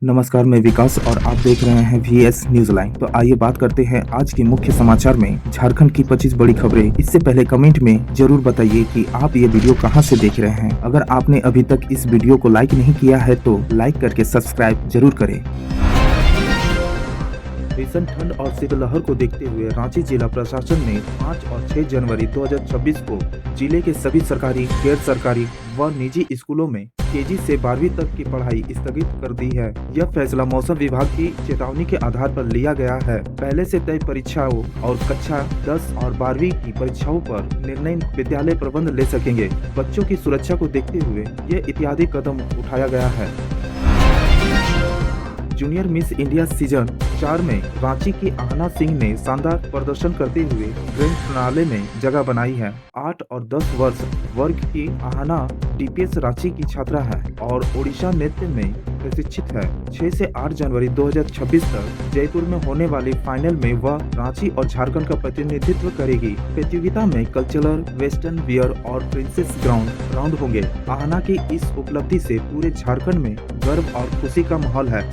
नमस्कार, मैं विकास और आप देख रहे हैं वीएस न्यूज लाइन। तो आइए बात करते हैं आज के मुख्य समाचार में झारखंड की 25 बड़ी खबरें। इससे पहले कमेंट में जरूर बताइए कि आप ये वीडियो कहां से देख रहे हैं। अगर आपने अभी तक इस वीडियो को लाइक नहीं किया है तो लाइक करके सब्सक्राइब जरूर करें। भीषण ठंड और शीतलहर को देखते हुए रांची जिला प्रशासन ने 5 और 6 जनवरी 2026 को जिले के सभी सरकारी, गैर सरकारी व निजी स्कूलों में केजी से 12वीं तक की पढ़ाई स्थगित कर दी है। यह फैसला मौसम विभाग की चेतावनी के आधार पर लिया गया है। पहले से तय परीक्षाओं और कक्षा 10 और 12वीं की परीक्षाओं पर निर्णय विद्यालय प्रबंध ले सकेंगे। बच्चों की सुरक्षा को देखते हुए ये इत्यादि कदम उठाया गया है। जूनियर मिस इंडिया सीजन 4 में रांची की आहना सिंह ने शानदार प्रदर्शन करते हुए ग्रैंड फिनाले में जगह बनाई है। 8 और 10 वर्ष वर्ग की आहना डीपीएस रांची की छात्रा है और ओडिशा नृत्य में प्रशिक्षित है। 6 से 8 जनवरी 2026 तक जयपुर में होने वाली फाइनल में वह रांची और झारखंड का प्रतिनिधित्व करेगी। प्रतियोगिता में कल्चरल, वेस्टर्न वियर और प्रिंसेस ग्राउंड राउंड होंगे। आहना की इस उपलब्धि से पूरे झारखंड में गर्व और खुशी का माहौल है।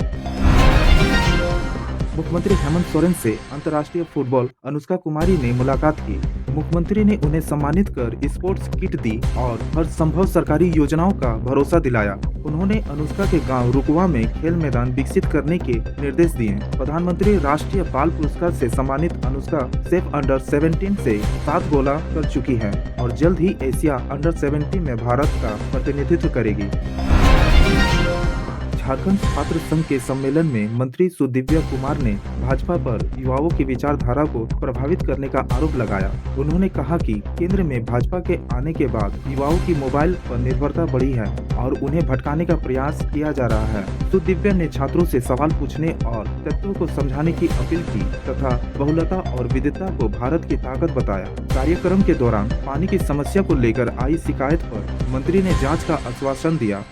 मुख्यमंत्री हेमंत सोरेन से अंतर्राष्ट्रीय फुटबॉल अनुष्का कुमारी ने मुलाकात की। मुख्यमंत्री ने उन्हें सम्मानित कर स्पोर्ट्स किट दी और हर संभव सरकारी योजनाओं का भरोसा दिलाया। उन्होंने अनुष्का के गांव रुकवा में खेल मैदान विकसित करने के निर्देश दिए। प्रधानमंत्री राष्ट्रीय बाल पुरस्कार से सम्मानित अनुष्का सेफ अंडर 17 से 7 गोला कर चुकी है और जल्द ही एशिया अंडर 17 में भारत का प्रतिनिधित्व करेगी। झारखंड छात्र संघ के सम्मेलन में मंत्री सुदिव्या कुमार ने भाजपा पर युवाओं की विचारधारा को प्रभावित करने का आरोप लगाया। उन्होंने कहा कि केंद्र में भाजपा के आने के बाद युवाओं की मोबाइल पर निर्भरता बढ़ी है और उन्हें भटकाने का प्रयास किया जा रहा है। सुदिव्या ने छात्रों से सवाल पूछने और तत्वों को समझाने की अपील की तथा बहुलता और विविधता को भारत की ताकत बताया। कार्यक्रम के दौरान पानी की समस्या को लेकर आई शिकायत पर मंत्री ने जाँच का आश्वासन दिया।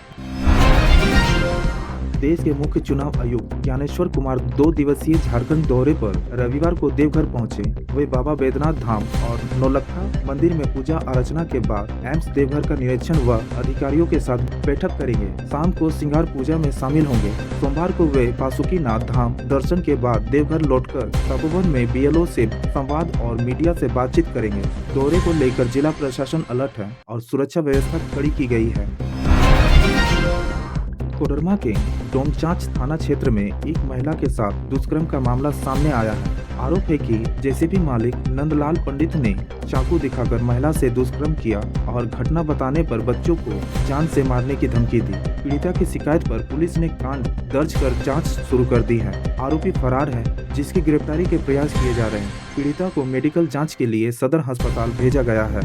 देश के मुख्य चुनाव आयुक्त ज्ञानेश्वर कुमार 2 दिवसीय झारखंड दौरे पर रविवार को देवघर पहुंचे। वे बाबा बैद्यनाथ धाम और नौलखा मंदिर में पूजा अर्चना के बाद एम्स देवघर का निरीक्षण व अधिकारियों के साथ बैठक करेंगे। शाम को सिंगार पूजा में शामिल होंगे। सोमवार को वे बासुकीनाथ धाम दर्शन के बाद देवघर लौटकर तपोवन में बीएलओ से संवाद और मीडिया से बातचीत करेंगे। दौरे को लेकर जिला प्रशासन अलर्ट है और सुरक्षा व्यवस्था कड़ी की गई है। कोडरमा के डोमचांच थाना क्षेत्र में एक महिला के साथ दुष्कर्म का मामला सामने आया है। आरोप है कि जेसीबी मालिक नंदलाल पंडित ने चाकू दिखाकर महिला से दुष्कर्म किया और घटना बताने पर बच्चों को जान से मारने की धमकी दी। पीड़िता की शिकायत पर पुलिस ने कांड दर्ज कर जांच शुरू कर दी है। आरोपी फरार है, जिसकी गिरफ्तारी के प्रयास किए जा रहे हैं। पीड़िता को मेडिकल जाँच के लिए सदर अस्पताल भेजा गया है।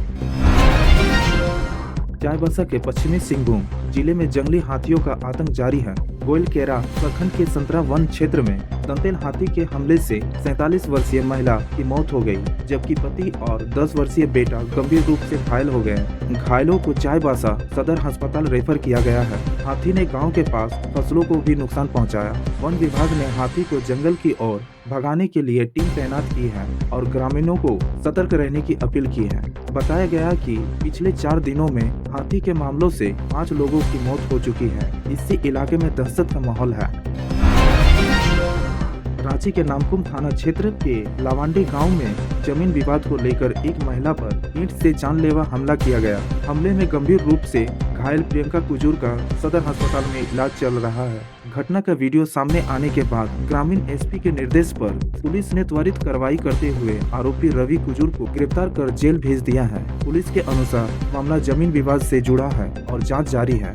चाईबासा के पश्चिमी सिंहभूम जिले में जंगली हाथियों का आतंक जारी है। गोइलकेरा प्रखंड के संतरा वन क्षेत्र में दंतेल हाथी के हमले से 47 वर्षीय महिला की मौत हो गई, जबकि पति और 10 वर्षीय बेटा गंभीर रूप से घायल हो गए। घायलों को चाईबासा सदर अस्पताल रेफर किया गया है। हाथी ने गांव के पास फसलों को भी नुकसान पहुंचाया। वन विभाग ने हाथी को जंगल की ओर भगाने के लिए टीम तैनात की है और ग्रामीणों को सतर्क रहने की अपील की है। बताया गया कि पिछले 4 दिनों में हाथी के मामलों से 5 लोगों की मौत हो चुकी है। इससे इलाके में दहशत का माहौल है। रांची के नामकुम थाना क्षेत्र के लावांडी गांव में जमीन विवाद को लेकर एक महिला पर ईंट से जानलेवा हमला किया गया। हमले में गंभीर रूप से घायल प्रियंका कुजूर का सदर अस्पताल में इलाज चल रहा है। घटना का वीडियो सामने आने के बाद ग्रामीण एसपी के निर्देश पर पुलिस ने त्वरित कार्रवाई करते हुए आरोपी रवि कुजूर को गिरफ्तार कर जेल भेज दिया है। पुलिस के अनुसार मामला जमीन विवाद से जुड़ा है और जांच जारी है।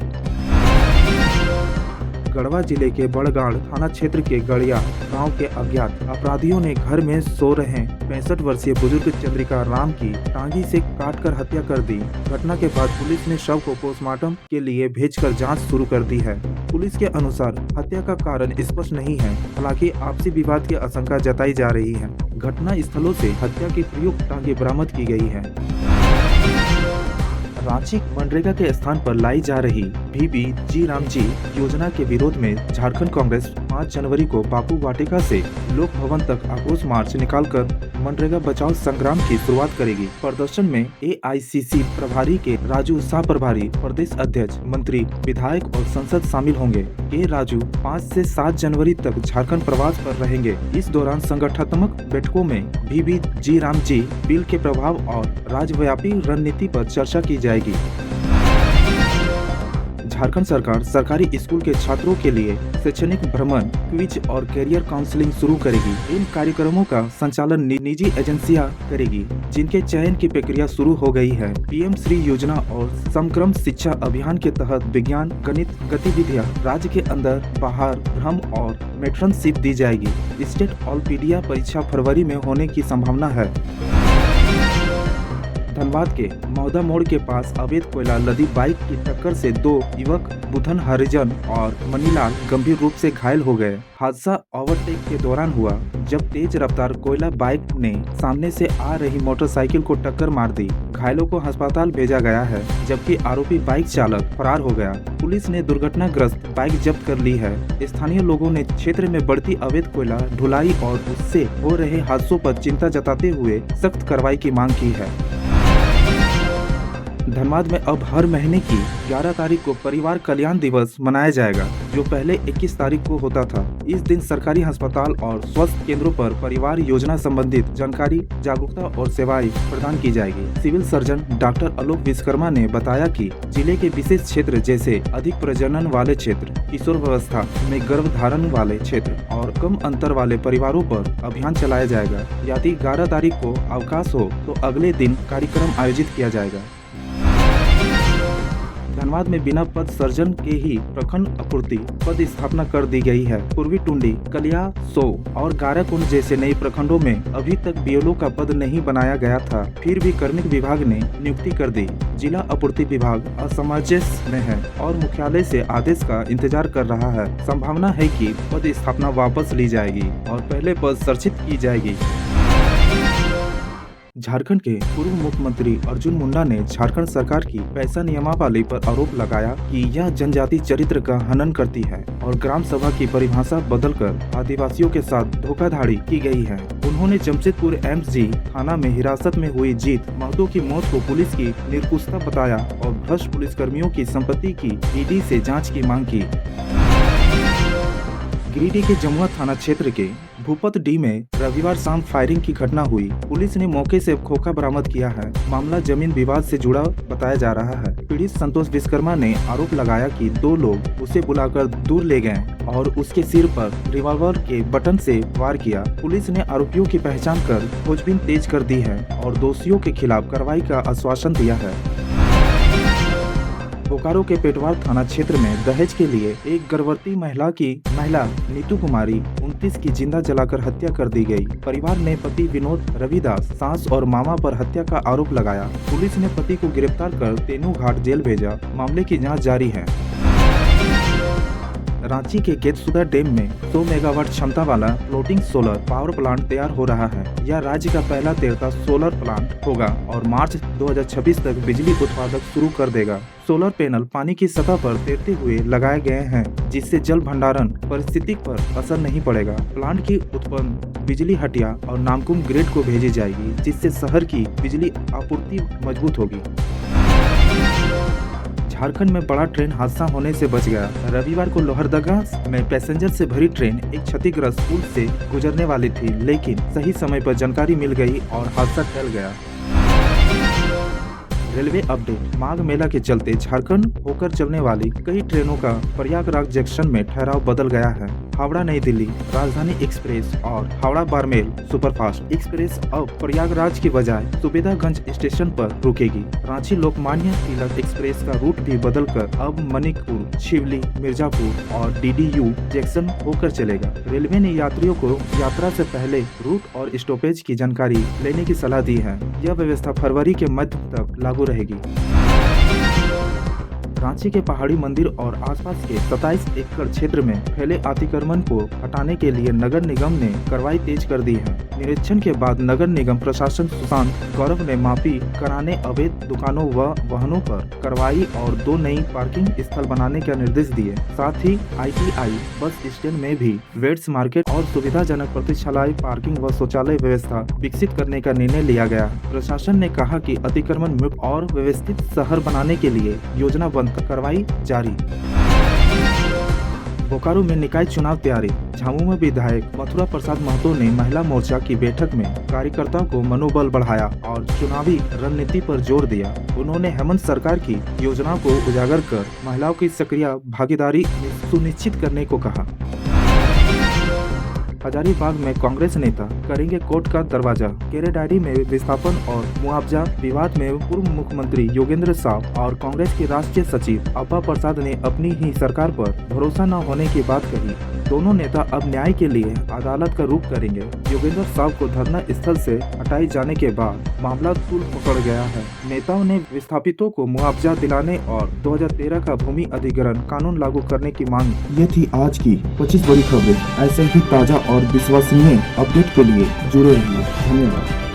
गढ़वा जिले के बड़गाड़ थाना क्षेत्र के गड़िया गांव के अज्ञात अपराधियों ने घर में सो रहे 65 वर्षीय बुजुर्ग चंद्रिका राम की टांगी से काटकर हत्या कर दी। घटना के बाद पुलिस ने शव को पोस्टमार्टम के लिए भेजकर जांच शुरू कर दी है। पुलिस के अनुसार हत्या का कारण स्पष्ट नहीं है, हालांकि आपसी विवाद की आशंका जताई जा रही है। घटना स्थलों से हत्या की प्रयुक्त टांगी बरामद की गई है। रांची मनरेगा के स्थान पर लाई जा रही VBG रामजी योजना के विरोध में झारखंड कांग्रेस 5 जनवरी को बापू वाटिका से लोक भवन तक आक्रोश मार्च निकालकर मनरेगा बचाओ संग्राम की शुरुआत करेगी। प्रदर्शन में एआईसीसी प्रभारी के राजू, सह प्रभारी, प्रदेश अध्यक्ष, मंत्री, विधायक और सांसद शामिल होंगे। के राजू 5 से 7 जनवरी तक झारखंड प्रवास पर रहेंगे। इस दौरान संगठनात्मक बैठकों में वीवी जी राम जी बिल के प्रभाव और राज्यव्यापी रणनीति पर चर्चा की जाएगी। झारखंड सरकार सरकारी स्कूल के छात्रों के लिए शैक्षणिक भ्रमण, क्विज और कैरियर काउंसलिंग शुरू करेगी। इन कार्यक्रमों का संचालन निजी एजेंसियां करेगी, जिनके चयन की प्रक्रिया शुरू हो गई है। पीएम श्री योजना और समग्र शिक्षा अभियान के तहत विज्ञान गणित गतिविधियां राज्य के अंदर, बाहर, भ्रम और मेट्रनशिप दी जाएगी। स्टेट ऑलपीडिया परीक्षा फरवरी में होने की संभावना है। धनबाद के मौदा मोड़ के पास अवैध कोयला लदी बाइक की टक्कर से 2 युवक बुधन हरिजन और मनीलाल गंभीर रूप से घायल हो गए। हादसा ओवरटेक के दौरान हुआ, जब तेज रफ्तार कोयला बाइक ने सामने से आ रही मोटरसाइकिल को टक्कर मार दी। घायलों को अस्पताल भेजा गया है, जबकि आरोपी बाइक चालक फरार हो गया। पुलिस ने दुर्घटनाग्रस्त बाइक जब्त कर ली है। स्थानीय लोगों ने क्षेत्र में बढ़ती अवैध कोयला ढुलाई और उससे हो रहे हादसों पर चिंता जताते हुए सख्त कार्रवाई की मांग की है। धनबाद में अब हर महीने की 11 तारीख को परिवार कल्याण दिवस मनाया जाएगा, जो पहले 21 तारीख को होता था। इस दिन सरकारी अस्पताल और स्वास्थ्य केंद्रों पर परिवार योजना संबंधित जानकारी, जागरूकता और सेवाएं प्रदान की जाएगी। सिविल सर्जन डॉक्टर आलोक विश्वकर्मा ने बताया कि जिले के विशेष क्षेत्र जैसे अधिक प्रजनन वाले क्षेत्र, किशोरावस्था में गर्भधारण वाले क्षेत्र और कम अंतर वाले परिवारों पर अभियान चलाया जाएगा। यदि 11 तारीख को अवकाश हो तो अगले दिन कार्यक्रम आयोजित किया जाएगा। धनबाद में बिना पद सर्जन के ही प्रखंड आपूर्ति पद स्थापना कर दी गई है। पूर्वी टुंडी, कलिया, सो और गाराकुंड जैसे नए प्रखंडों में अभी तक बीएलओ का पद नहीं बनाया गया था, फिर भी कार्मिक विभाग ने नियुक्ति कर दी। जिला आपूर्ति विभाग असमंजस में है और मुख्यालय से आदेश का इंतजार कर रहा है। संभावना है कि पद स्थापना वापस ली जाएगी और पहले पद सर्जित की जाएगी। झारखंड के पूर्व मुख्यमंत्री अर्जुन मुंडा ने झारखंड सरकार की पैसा नियमावली पर आरोप लगाया कि यह जनजाति चरित्र का हनन करती है और ग्राम सभा की परिभाषा बदलकर आदिवासियों के साथ धोखाधड़ी की गई है। उन्होंने जमशेदपुर एमजी थाना में हिरासत में हुई जीत महतो की मौत को पुलिस की निरकुशता बताया और भ्रष्ट पुलिसकर्मियों की संपत्ति की ईडी से जाँच की मांग की। गिरिडीह के जमुआ थाना क्षेत्र के भूपत डी में रविवार शाम फायरिंग की घटना हुई। पुलिस ने मौके से खोखा बरामद किया है। मामला जमीन विवाद से जुड़ा बताया जा रहा है। पीड़ित संतोष विश्वकर्मा ने आरोप लगाया कि 2 लोग उसे बुलाकर दूर ले गए और उसके सिर पर रिवॉल्वर के बटन से वार किया। पुलिस ने आरोपियों की पहचान कर खोजबीन तेज कर दी है और दोषियों के खिलाफ कार्रवाई का आश्वासन दिया है। बोकारो के पेटवार थाना क्षेत्र में दहेज के लिए एक गर्भवती महिला नीतू कुमारी 29 की जिंदा जलाकर हत्या कर दी गई। परिवार ने पति विनोद रविदास, सास और मामा पर हत्या का आरोप लगाया। पुलिस ने पति को गिरफ्तार कर तेनूघाट जेल भेजा। मामले की जांच जारी है। रांची के गेतसुदा डैम में 100 मेगावाट क्षमता वाला फ्लोटिंग सोलर पावर प्लांट तैयार हो रहा है। यह राज्य का पहला तैरता सोलर प्लांट होगा और मार्च 2026 तक बिजली उत्पादन शुरू कर देगा। सोलर पैनल पानी की सतह पर तैरते हुए लगाए गए हैं, जिससे जल भंडारण परिस्थिति पर असर नहीं पड़ेगा। प्लांट की उत्पन्न बिजली हटिया और नामकुम ग्रिड को भेजी जाएगी, जिससे शहर की बिजली आपूर्ति मजबूत होगी। झारखंड में बड़ा ट्रेन हादसा होने से बच गया। रविवार को लोहरदगा में पैसेंजर से भरी ट्रेन एक क्षतिग्रस्त पुल से गुजरने वाली थी, लेकिन सही समय पर जानकारी मिल गई और हादसा टल गया। Railway update. माघ मेला के चलते झारखंड होकर चलने वाली कई ट्रेनों का प्रयागराज जंक्शन में ठहराव बदल गया है। हावड़ा नई दिल्ली राजधानी एक्सप्रेस और हावड़ा बारमेल सुपरफास्ट एक्सप्रेस अब प्रयागराज की बजाय सुबेदागंज स्टेशन पर रुकेगी। रांची लोकमान्य तिलक एक्सप्रेस का रूट भी बदलकर अब मणिकपुर, शिवली, मिर्जापुर और डीडीयू जंक्शन होकर चलेगा। रेलवे ने यात्रियों को यात्रा से पहले रूट और स्टॉपेज की जानकारी लेने की सलाह दी है। यह व्यवस्था फरवरी के मध्य तक लागू रहेगी। रांची के पहाड़ी मंदिर और आसपास के 27 एकड़ क्षेत्र में फैले अतिक्रमण को हटाने के लिए नगर निगम ने कार्रवाई तेज कर दी है। निरीक्षण के बाद नगर निगम प्रशासन सुशांत गौरव ने माफी कराने, अवैध दुकानों व वाहनों पर कार्रवाई और 2 नई पार्किंग स्थल बनाने के निर्देश दिए। साथ ही ITI बस स्टैंड में भी वेट्स मार्केट और सुविधाजनक प्रतीक्षालय, पार्किंग व शौचालय व्यवस्था विकसित करने का निर्णय लिया गया। प्रशासन ने कहा कि अतिक्रमण मुक्त और व्यवस्थित शहर बनाने के लिए योजनाबद्ध कार्रवाई जारी। बोकारो में निकाय चुनाव तैयारी। झामुमो में विधायक मथुरा प्रसाद महतो ने महिला मोर्चा की बैठक में कार्यकर्ताओं को मनोबल बढ़ाया और चुनावी रणनीति पर जोर दिया। उन्होंने हेमंत सरकार की योजनाओं को उजागर कर महिलाओं की सक्रिय भागीदारी सुनिश्चित करने को कहा। हजारीबाग में कांग्रेस नेता करेंगे कोर्ट का दरवाजा। केरे डायरी में विस्थापन और मुआवजा विवाद में पूर्व मुख्यमंत्री योगेंद्र साव और कांग्रेस के राष्ट्रीय सचिव अब्बा प्रसाद ने अपनी ही सरकार पर भरोसा न होने की बात कही। दोनों नेता अब न्याय के लिए अदालत का रुख करेंगे। योगेंद्र साव को धरना स्थल से हटाए जाने के बाद मामला तूल पकड़ गया है। नेताओं ने विस्थापितों को मुआवजा दिलाने और 2013 का भूमि अधिग्रहण कानून लागू करने की मांग। ये थी आज की 25 बड़ी खबरें। ऐसे ही ताजा और विश्वसनीय अपडेट के लिए जुड़े रहिए। धन्यवाद।